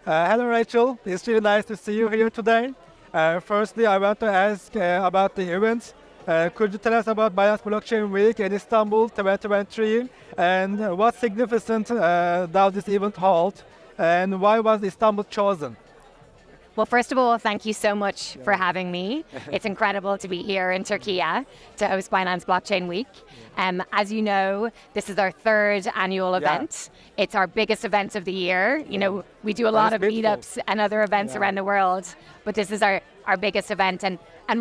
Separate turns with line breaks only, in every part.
Hello, Rachel. It's really nice to see you here today. Firstly, I want to ask about the event. Could you tell us about Binance Blockchain Week in Istanbul 2023 and what significance does this event hold and why was Istanbul chosen?
Well, first of all, thank you so much for having me. It's incredible to be here in Turkey to host Binance Blockchain Week. As you know, this is our third annual event. It's our biggest event of the year. You know, we do a lot of meetups and other events around the world, but this is our biggest event. And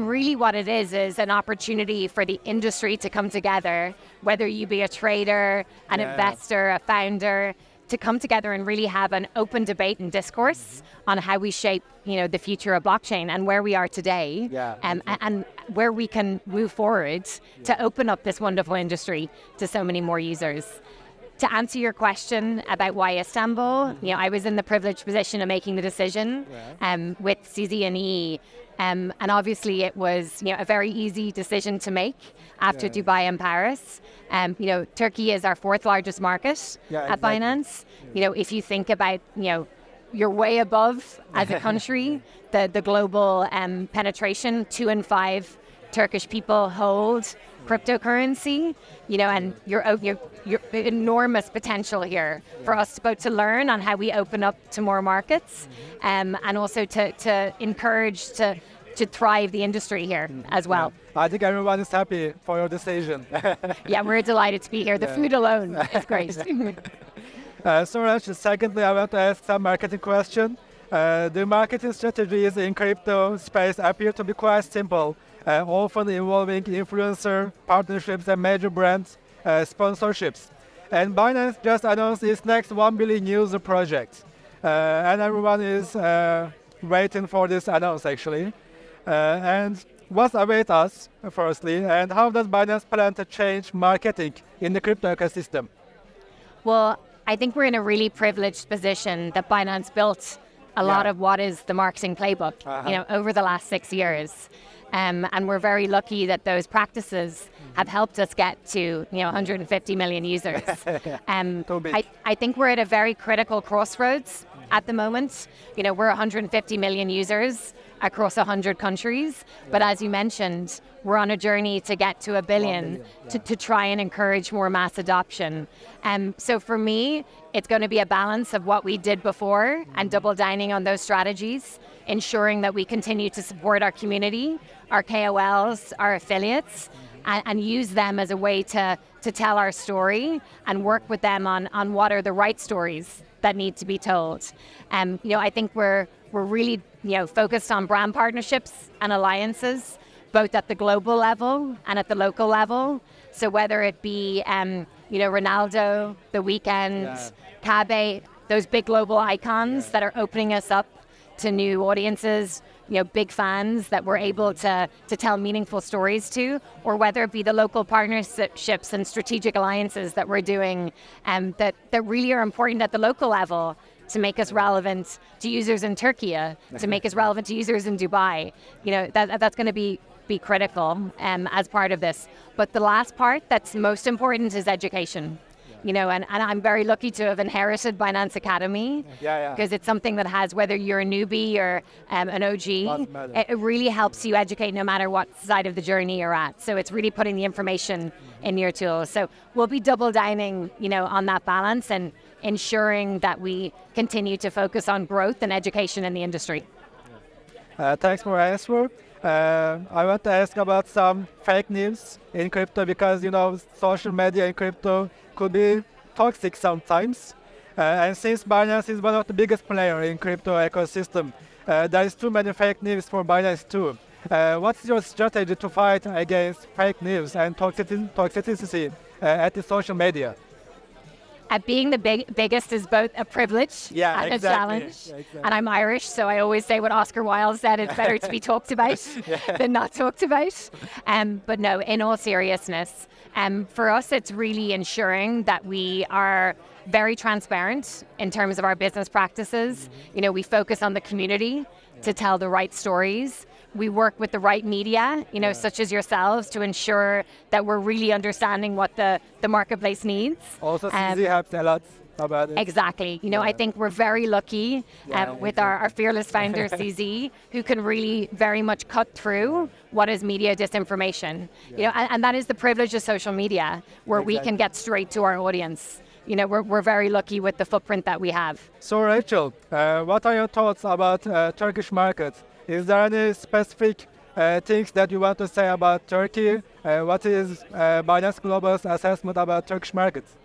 really what it is an opportunity for the industry to come together, whether you be a trader, an investor, a founder, to come together and really have an open debate and discourse on how we shape, the future of blockchain and where we are today, and where we can move forward to open up this wonderful industry to so many more users. To answer your question about why Istanbul, I was in the privileged position of making the decision with CZ&E, and obviously it was a very easy decision to make after Dubai and Paris. Turkey is our fourth largest market at Binance. If you think about, you're way above as a country the global penetration. 2 in 5 Turkish people hold cryptocurrency, and you're enormous potential here for us both to learn on how we open up to more markets, and also to encourage to thrive the industry here as well.
I think everyone is happy for your decision.
Yeah, we're delighted to be here. The food alone is great.
So Rachel, secondly, I want to ask some marketing question. The marketing strategies in crypto space appear to be quite simple, often involving influencer partnerships and major brands sponsorships. And Binance just announced its next 1 billion user project. And everyone is waiting for this announce actually. And what awaits us, firstly, and how does Binance plan to change marketing in the crypto ecosystem?
Well, I think we're in a really privileged position that Binance built a lot of what is the marketing playbook, over the last 6 years. And we're very lucky that those practices have helped us get to 150 million users. I think we're at a very critical crossroads at the moment. We're 150 million users across 100 countries, but as you mentioned, we're on a journey to get to 1 billion to try and encourage more mass adoption. So for me, it's going to be a balance of what we did before and double downing on those strategies, ensuring that we continue to support our community, our KOLs, our affiliates, and use them as a way to tell our story and work with them on what are the right stories that need to be told. I think we're really focused on brand partnerships and alliances, both at the global level and at the local level. So whether it be Ronaldo, The Weeknd, Kabe, those big global icons that are opening us up to new audiences, big fans that we're able to tell meaningful stories to, or whether it be the local partnerships and strategic alliances that we're doing that really are important at the local level to make us relevant to users in Turkey, to make us relevant to users in Dubai. That's going to be critical as part of this. But the last part that's most important is education. And I'm very lucky to have inherited Binance Academy because it's something that has, whether you're a newbie or an OG, it really helps you educate no matter what side of the journey you're at. So it's really putting the information in your tools. So we'll be double downing, on that balance and ensuring that we continue to focus on growth and education in the industry.
Thanks for answer. I want to ask about some fake news in crypto because, social media in crypto could be toxic sometimes. And since Binance is one of the biggest players in crypto ecosystem, there is too many fake news for Binance too. What's your strategy to fight against fake news and toxicity at the social media?
Being the biggest is both a privilege and a challenge. And I'm Irish, so I always say what Oscar Wilde said, it's better to be talked about than not talked about. But no, in all seriousness, for us, it's really ensuring that we are very transparent in terms of our business practices. We focus on the community to tell the right stories. We work with the right media, such as yourselves, to ensure that we're really understanding what the marketplace needs.
Also, CZ helps a lot. about it.
Exactly. I think we're very lucky with our fearless founder, CZ, who can really very much cut through what is media disinformation. And that is the privilege of social media, where we can get straight to our audience. We're very lucky with the footprint that we have.
So Rachel, what are your thoughts about Turkish market? Is there any specific things that you want to say about Turkey? What is Binance Global's assessment about Turkish markets?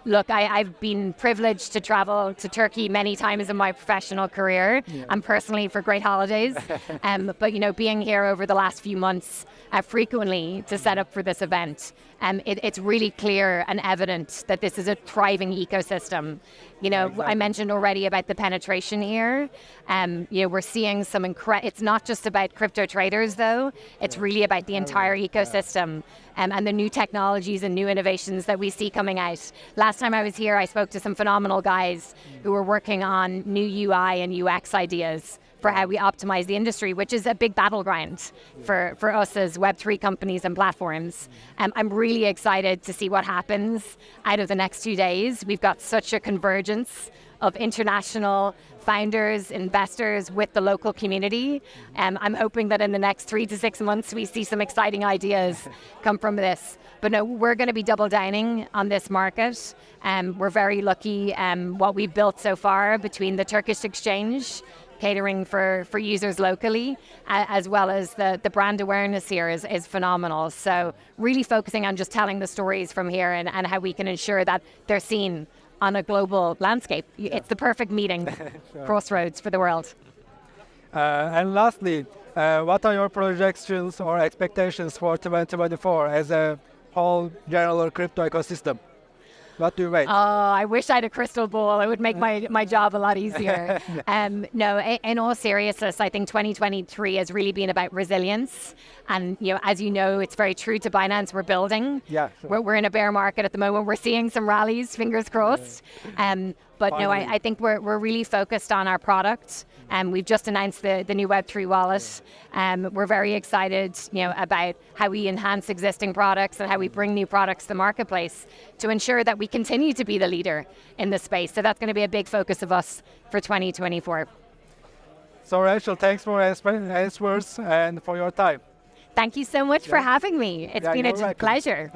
Look, I've been privileged to travel to Turkey many times in my professional career and personally for great holidays. But, being here over the last few months frequently to set up for this event, it's really clear and evident that this is a thriving ecosystem. I mentioned already about the penetration here. We're seeing some it's not just about crypto traders, though. It's really about the entire ecosystem and the new technologies and new innovations that we see coming out. Last time I was here, I spoke to some phenomenal guys who were working on new UI and UX ideas for how we optimize the industry, which is a big battleground for us as Web3 companies and platforms. I'm really excited to see what happens out of the next 2 days. We've got such a convergence of international founders, investors with the local community. I'm hoping that in the next 3 to 6 months, we see some exciting ideas come from this. But no, we're going to be double downing on this market. We're very lucky what we've built so far between the Turkish exchange, catering for users locally, as well as the brand awareness here is phenomenal. So really focusing on just telling the stories from here and how we can ensure that they're seen on a global landscape. It's the perfect meeting, crossroads for the world.
And lastly, what are your projections or expectations for 2024 as a whole general crypto ecosystem? What do you wait?
Oh, I wish I had a crystal ball. It would make my job a lot easier. No, in all seriousness, I think 2023 has really been about resilience. And, as you know, it's very true to Binance. We're building.
Yeah. Sure.
We're in a bear market at the moment. We're seeing some rallies, fingers crossed. But no, I think we're really focused on our product. We've just announced the new Web3 wallet. We're very excited, about how we enhance existing products and how we bring new products to the marketplace to ensure that we continue to be the leader in the space. So that's going to be a big focus of us for 2024.
So Rachel, thanks for answers and for your time.
Thank you so much for having me. It's been a pleasure.